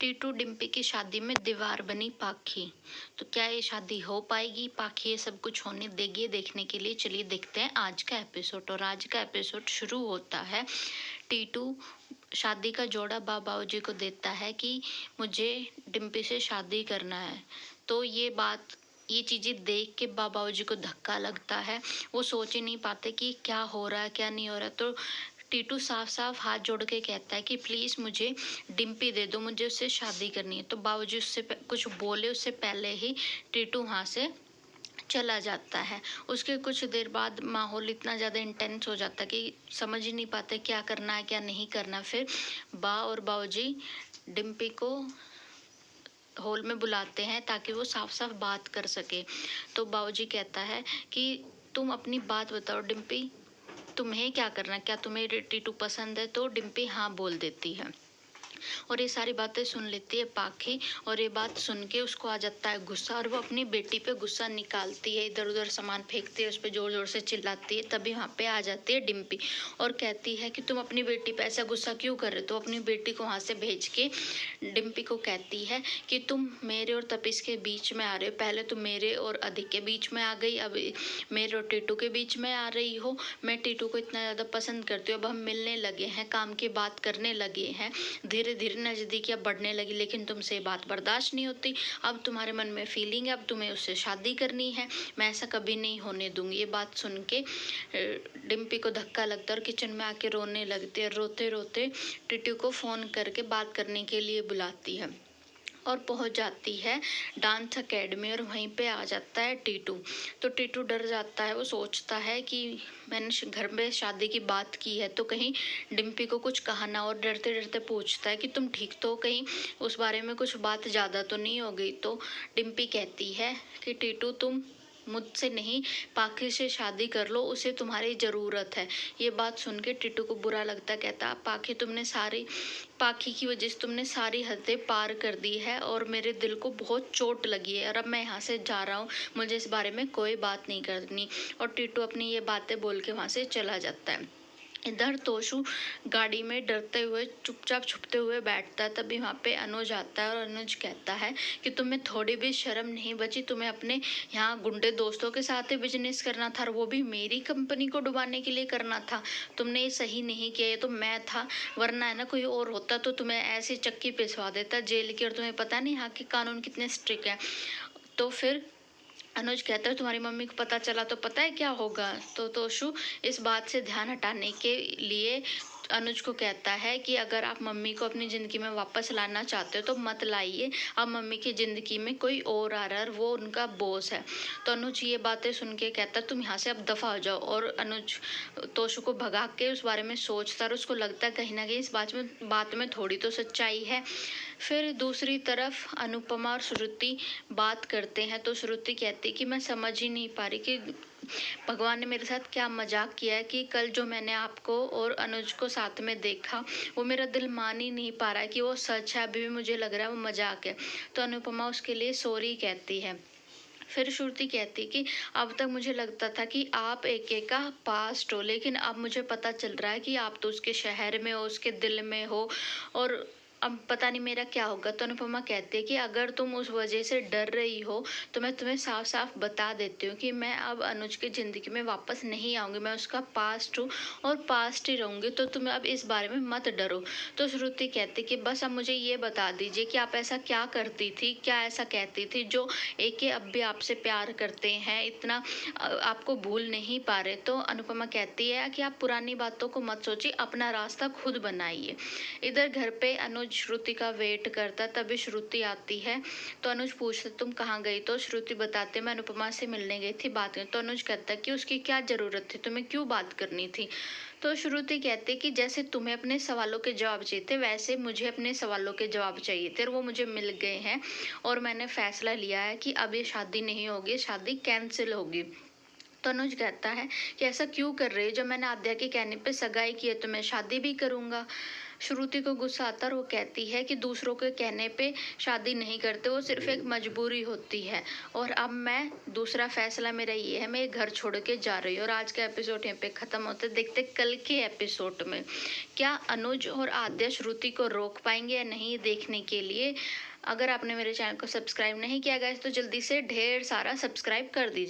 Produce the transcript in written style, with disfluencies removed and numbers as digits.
टीटू डिम्पी की शादी में दीवार बनी पाखी। तो क्या ये शादी हो पाएगी? पाखी ये सब कुछ होने देगी? ये देखने के लिए चलिए देखते हैं आज का एपिसोड। और आज का एपिसोड शुरू होता है, टीटू शादी का जोड़ा बाबा जी को देता है कि मुझे डिम्पी से शादी करना है। तो ये चीज़ें देख के बाबा जी को धक्का लगता है। वो सोच ही नहीं पाते कि क्या हो रहा है क्या नहीं हो रहा। तो टीटू साफ साफ हाथ जोड़ के कहता है कि प्लीज़ मुझे डिम्पी दे दो, मुझे उससे शादी करनी है। तो बाबूजी उससे कुछ बोले उससे पहले ही टीटू वहाँ से चला जाता है। उसके कुछ देर बाद माहौल इतना ज़्यादा इंटेंस हो जाता है कि समझ ही नहीं पाते क्या करना है क्या नहीं करना। फिर बा और बाबूजी डिम्पी को हॉल में बुलाते हैं ताकि वो साफ साफ बात कर सके। तो बाबूजी कहता है कि तुम अपनी बात बताओ डिम्पी, तुम्हें क्या करना है? क्या तुम्हें टीटू पसंद है? तो डिम्पी हाँ बोल देती है और ये सारी बातें सुन लेती है पाखी। और ये बात सुन के उसको आ जाता है गुस्सा और वो अपनी बेटी पे गुस्सा निकालती है, इधर उधर सामान फेंकती है, उस पर जोर जोर से चिल्लाती है। तभी वहाँ पे आ जाती है डिम्पी और कहती है कि तुम अपनी बेटी पे ऐसा गुस्सा क्यों कर रहे हो? तो अपनी बेटी को वहाँ से भेज के डिम्पी को कहती है कि तुम मेरे और तपिस के बीच में आ रहे हो। पहले तुम मेरे और अधिक के बीच में आ गई, अब मेरे और टीटू के बीच में आ रही हो। मैं टीटू को इतना ज़्यादा पसंद करती हूँ, अब हम मिलने लगे हैं, काम की बात करने लगे हैं, धीरे धीरे नज़दीकियाँ बढ़ने लगी, लेकिन तुमसे बात बर्दाश्त नहीं होती। अब तुम्हारे मन में फीलिंग है, अब तुम्हें उससे शादी करनी है, मैं ऐसा कभी नहीं होने दूंगी। ये बात सुन के डिम्पी को धक्का लगता है और किचन में आके रोने लगती है। रोते रोते टीटू को फ़ोन करके बात करने के लिए बुलाती है और पहुंच जाती है डांस एकेडमी और वहीं पे आ जाता है टीटू। तो टीटू डर जाता है, वो सोचता है कि मैंने घर में शादी की बात की है तो कहीं डिम्पी को कुछ कहा ना। और डरते डरते पूछता है कि तुम ठीक तो, कहीं उस बारे में कुछ बात ज़्यादा तो नहीं हो गई? तो डिम्पी कहती है कि टीटू तुम मुझसे नहीं पाखी से शादी कर लो, उसे तुम्हारी ज़रूरत है। ये बात सुन के टीटू को बुरा लगता, कहता पाखी की वजह से तुमने सारी हदें पार कर दी है और मेरे दिल को बहुत चोट लगी है और अब मैं यहाँ से जा रहा हूँ, मुझे इस बारे में कोई बात नहीं करनी। और टीटू अपनी ये बातें बोल के वहाँ से चला जाता है। इधर तोशु गाड़ी में डरते हुए चुपचाप छुपते हुए बैठता है। तभी वहाँ पे अनुज आता है और अनुज कहता है कि तुम्हें थोड़ी भी शर्म नहीं बची? तुम्हें अपने यहाँ गुंडे दोस्तों के साथ ही बिजनेस करना था और वो भी मेरी कंपनी को डुबाने के लिए करना था। तुमने ये सही नहीं किया, ये तो मैं था, वरना है ना कोई और होता तो तुम्हें ऐसी चक्की पिसवा देता जेल की। और तुम्हें पता नहीं यहाँ के कानून कितने स्ट्रिक्ट है। तो फिर अनुज कहता है तुम्हारी मम्मी को पता चला तो पता है क्या होगा? तो तोशु इस बात से ध्यान हटाने के लिए अनुज को कहता है कि अगर आप मम्मी को अपनी ज़िंदगी में वापस लाना चाहते हो तो मत लाइए, अब मम्मी की ज़िंदगी में कोई और आ रहा है और वो उनका बॉस है। तो अनुज ये बातें सुन के कहता है तुम यहाँ से अब दफ़ा हो जाओ। और अनुज तोशु को भगा के उस बारे में सोचता है और उसको लगता है कहीं ना कहीं इस बात में थोड़ी तो सच्चाई है। फिर दूसरी तरफ अनुपमा और श्रुति बात करते हैं। तो श्रुति कहती है कि मैं समझ ही नहीं पा रही कि भगवान ने मेरे साथ क्या मजाक किया है कि कल जो मैंने आपको और अनुज को साथ में देखा वो मेरा दिल मान ही नहीं पा रहा है कि वो सच है। अभी भी मुझे लग रहा है वो मजाक है। तो अनुपमा उसके लिए सॉरी कहती है। फिर श्रुति कहती कि अब तक मुझे लगता था कि आप एके का पास्ट हो, लेकिन अब मुझे पता चल रहा है कि आप तो उसके शहर में हो, उसके दिल में हो, और अब पता नहीं मेरा क्या होगा। तो अनुपमा कहती है कि अगर तुम उस वजह से डर रही हो तो मैं तुम्हें साफ साफ बता देती हूँ कि मैं अब अनुज की ज़िंदगी में वापस नहीं आऊँगी, मैं उसका पास्ट हूँ और पास्ट ही रहूँगी, तो तुम अब इस बारे में मत डरो। तो श्रुति कहती कि बस अब मुझे ये बता दीजिए कि आप ऐसा क्या करती थी, क्या ऐसा कहती थी जो एके अब भी आपसे प्यार करते हैं, इतना आपको भूल नहीं पा रहे। तो अनुपमा कहती है कि आप पुरानी बातों को मत सोचिए, अपना रास्ता खुद बनाइए। इधर घर पे अनुज श्रुति का वेट करता, तभी श्रुति आती है। तो अनुज पूछता तुम कहाँ गई? तो श्रुति बताते मैं अनुपमा से मिलने गई थी, बात करने। तो अनुज कहता कि उसकी क्या जरूरत थी, तुम्हें क्यों बात करनी थी? तो श्रुति कहते कि जैसे तुम्हें अपने सवालों के जवाब चाहिए थे वैसे मुझे अपने सवालों के जवाब चाहिए थे और वो मुझे मिल गए हैं और मैंने फैसला लिया है कि अब ये शादी नहीं होगी, शादी कैंसिल होगी। तो अनुज कहता है कि ऐसा क्यों कर रही है? जब मैंने आद्या के कहने पे सगाई की है तो मैं शादी भी करूंगा। श्रुति को गुस्सा आता है और वो कहती है कि दूसरों के कहने पे शादी नहीं करते, वो सिर्फ एक मजबूरी होती है। और अब मैं दूसरा फैसला मेरा ये है, मैं ये घर छोड़ के जा रही हूँ। और आज का एपिसोड यहाँ पे खत्म होता है। देखते कल के एपिसोड में क्या अनुज और आद्या श्रुति को रोक पाएंगे या नहीं, देखने के लिए अगर आपने मेरे चैनल को सब्सक्राइब नहीं किया गाइस तो जल्दी से ढेर सारा सब्सक्राइब कर दीजिए।